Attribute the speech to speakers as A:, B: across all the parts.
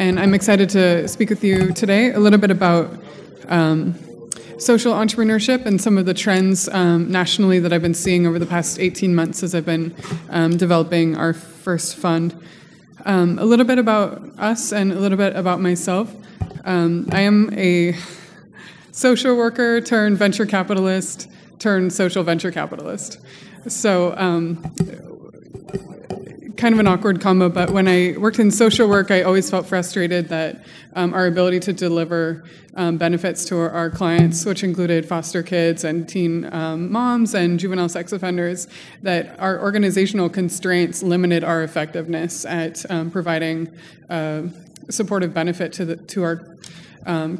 A: and I'm excited to speak with you today a little bit about social entrepreneurship and some of the trends nationally that I've been seeing over the past 18 months as I've been developing our first fund. A little bit about us and a little bit about myself. I am a social worker turned venture capitalist turned social venture capitalist. So kind of an awkward combo, but when I worked in social work, I always felt frustrated that our ability to deliver benefits to our clients, which included foster kids and teen moms and juvenile sex offenders, that our organizational constraints limited our effectiveness at providing supportive benefit to our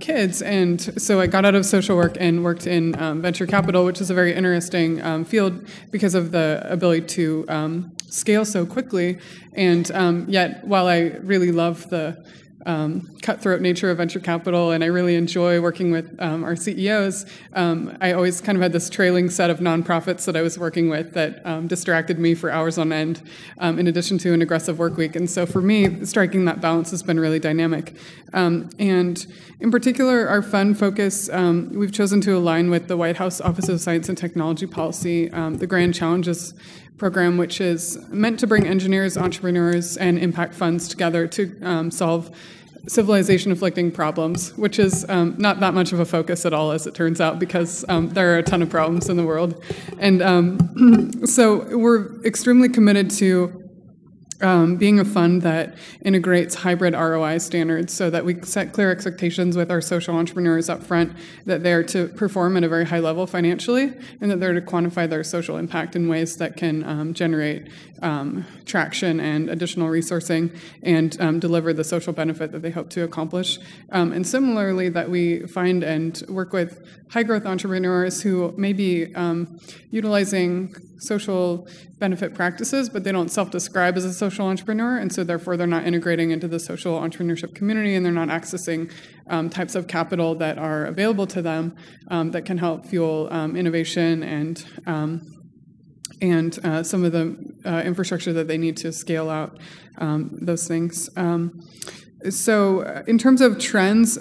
A: kids. And so I got out of social work and worked in venture capital, which is a very interesting field because of the ability to scale so quickly. And yet, while I really love the cutthroat nature of venture capital, and I really enjoy working with our CEOs, I always kind of had this trailing set of nonprofits that I was working with that distracted me for hours on end, in addition to an aggressive work week. And so for me, striking that balance has been really dynamic. And in particular, our fund focus, we've chosen to align with the White House Office of Science and Technology Policy, the Grand Challenges program, which is meant to bring engineers, entrepreneurs, and impact funds together to solve civilization-afflicting problems, which is not that much of a focus at all, as it turns out, because there are a ton of problems in the world. And so we're extremely committed to being a fund that integrates hybrid ROI standards so that we set clear expectations with our social entrepreneurs up front that they're to perform at a very high level financially and that they're to quantify their social impact in ways that can generate traction and additional resourcing and deliver the social benefit that they hope to accomplish. And similarly, that we find and work with high-growth entrepreneurs who may be utilizing social benefit practices, but they don't self-describe as a social entrepreneur, and so therefore they're not integrating into the social entrepreneurship community, and they're not accessing types of capital that are available to them that can help fuel innovation and some of the infrastructure that they need to scale out those things. So in terms of trends,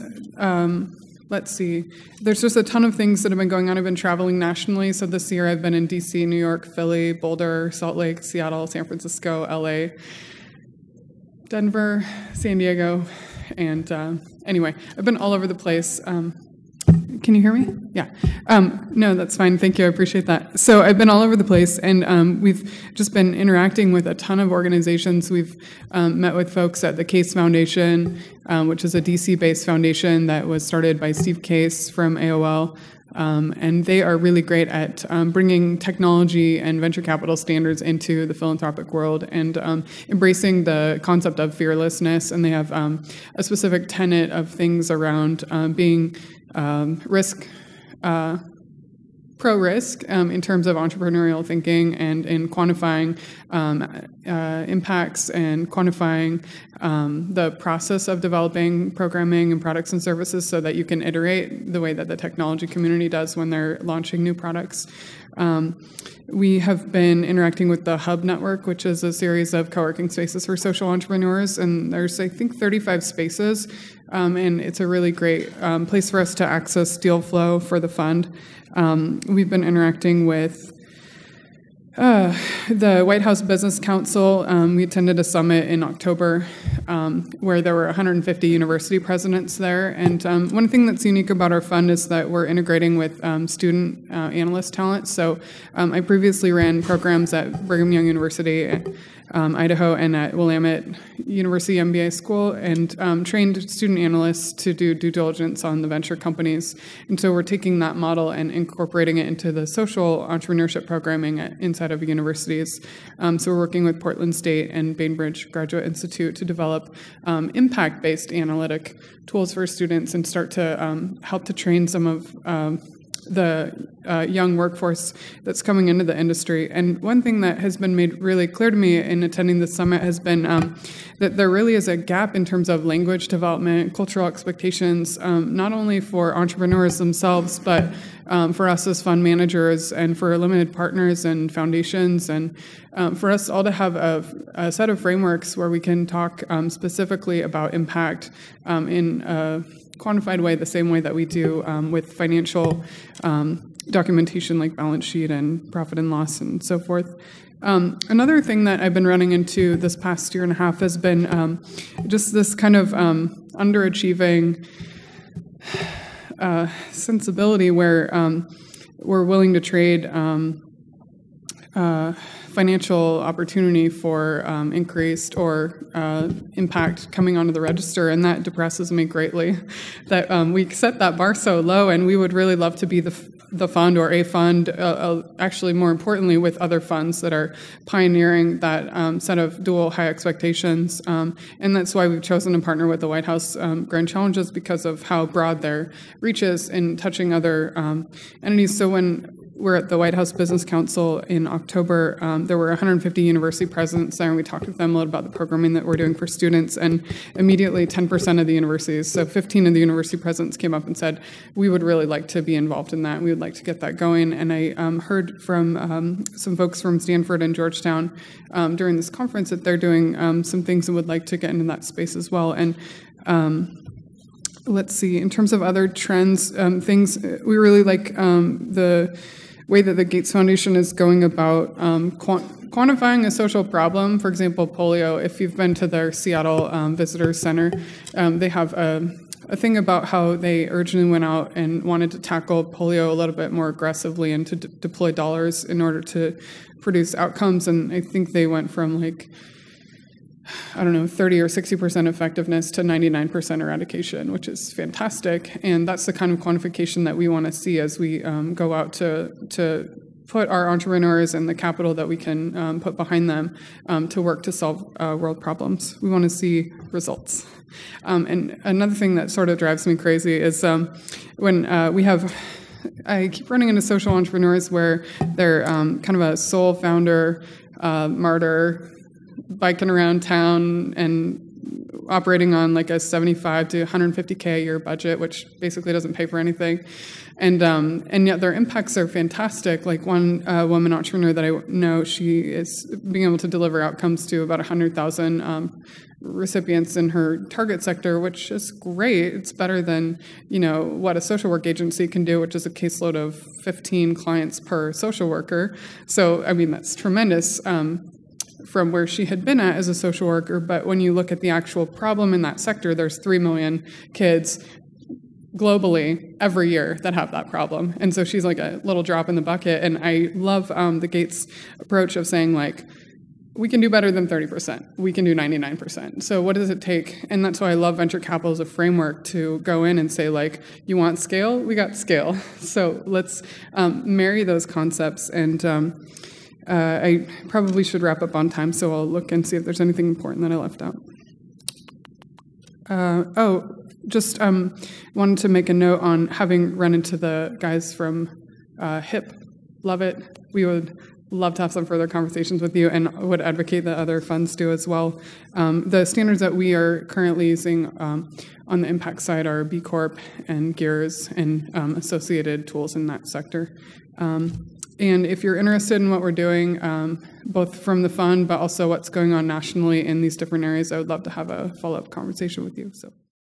A: let's see. There's just a ton of things that have been going on. I've been traveling nationally. So this year I've been in DC, New York, Philly, Boulder, Salt Lake, Seattle, San Francisco, LA, Denver, San Diego. And anyway, I've been all over the place. Can you hear me? Yeah. No, that's fine. Thank you. I appreciate that. So I've been all over the place, and we've just been interacting with a ton of organizations. We've met with folks at the Case Foundation, which is a DC-based foundation that was started by Steve Case from AOL. And they are really great at bringing technology and venture capital standards into the philanthropic world and embracing the concept of fearlessness. And they have a specific tenet of things around being pro-risk in terms of entrepreneurial thinking and in quantifying impacts and quantifying the process of developing programming and products and services so that you can iterate the way that the technology community does when they're launching new products. We have been interacting with the Hub Network, which is a series of co-working spaces for social entrepreneurs, and there's, I think, 35 spaces, and it's a really great place for us to access deal flow for the fund. We've been interacting with the White House Business Council. We attended a summit in October where there were 150 university presidents there. And one thing that's unique about our fund is that we're integrating with student analyst talent. So I previously ran programs at Brigham Young University, Idaho, and at Willamette University MBA School, and trained student analysts to do due diligence on the venture companies. And so we're taking that model and incorporating it into the social entrepreneurship programming inside of universities. So we're working with Portland State and Bainbridge Graduate Institute to develop impact-based analytic tools for students and start to help to train some of the young workforce that's coming into the industry. And one thing that has been made really clear to me in attending this summit has been that there really is a gap in terms of language development, cultural expectations, not only for entrepreneurs themselves, but for us as fund managers and for limited partners and foundations, and for us all to have a set of frameworks where we can talk specifically about impact in a quantified way, the same way that we do with financial documentation like balance sheet and profit and loss and so forth. Another thing that I've been running into this past year and a half has been just this kind of underachieving sensibility where we're willing to trade financial opportunity for increased or impact coming onto the register, and that depresses me greatly. That we set that bar so low, and we would really love to be the fund or a fund, actually more importantly with other funds that are pioneering that set of dual high expectations. And that's why we've chosen to partner with the White House Grand Challenges, because of how broad their reach is in touching other entities. So when we're at the White House Business Council in October, there were 150 university presidents there, and we talked with them a little about the programming that we're doing for students, and immediately 10% of the universities, so 15 of the university presidents came up and said, we would really like to be involved in that, we would like to get that going. And I heard from some folks from Stanford and Georgetown during this conference that they're doing some things and would like to get into that space as well. And let's see, in terms of other trends, things, we really like the way that the Gates Foundation is going about quantifying a social problem. For example, polio. If you've been to their Seattle Visitor Center, they have a thing about how they originally went out and wanted to tackle polio a little bit more aggressively and to deploy dollars in order to produce outcomes. And I think they went from 30 or 60% effectiveness to 99% eradication, which is fantastic. And that's the kind of quantification that we want to see as we go out to put our entrepreneurs and the capital that we can put behind them to work to solve world problems. We want to see results. And another thing that sort of drives me crazy is when I keep running into social entrepreneurs where they're kind of a sole founder, martyr, biking around town and operating on like a 75 to 150K a year budget, which basically doesn't pay for anything. And yet their impacts are fantastic. Like one woman entrepreneur that I know, she is being able to deliver outcomes to about 100,000 recipients in her target sector, which is great. It's better than, what a social work agency can do, which is a caseload of 15 clients per social worker. So, I mean, that's tremendous. From where she had been at as a social worker, but when you look at the actual problem in that sector, there's 3 million kids globally every year that have that problem. And so she's like a little drop in the bucket. And I love the Gates approach of saying, we can do better than 30%. We can do 99%. So what does it take? And that's why I love venture capital as a framework to go in and say, you want scale? We got scale. So let's marry those concepts. And I probably should wrap up on time, so I'll look and see if there's anything important that I left out. Just wanted to make a note on having run into the guys from HIP. Love it. We would love to have some further conversations with you, and would advocate that other funds do as well. The standards that we are currently using on the impact side are B Corp and GEARS and associated tools in that sector. And if you're interested in what we're doing, both from the fund, but also what's going on nationally in these different areas, I would love to have a follow-up conversation with you. So.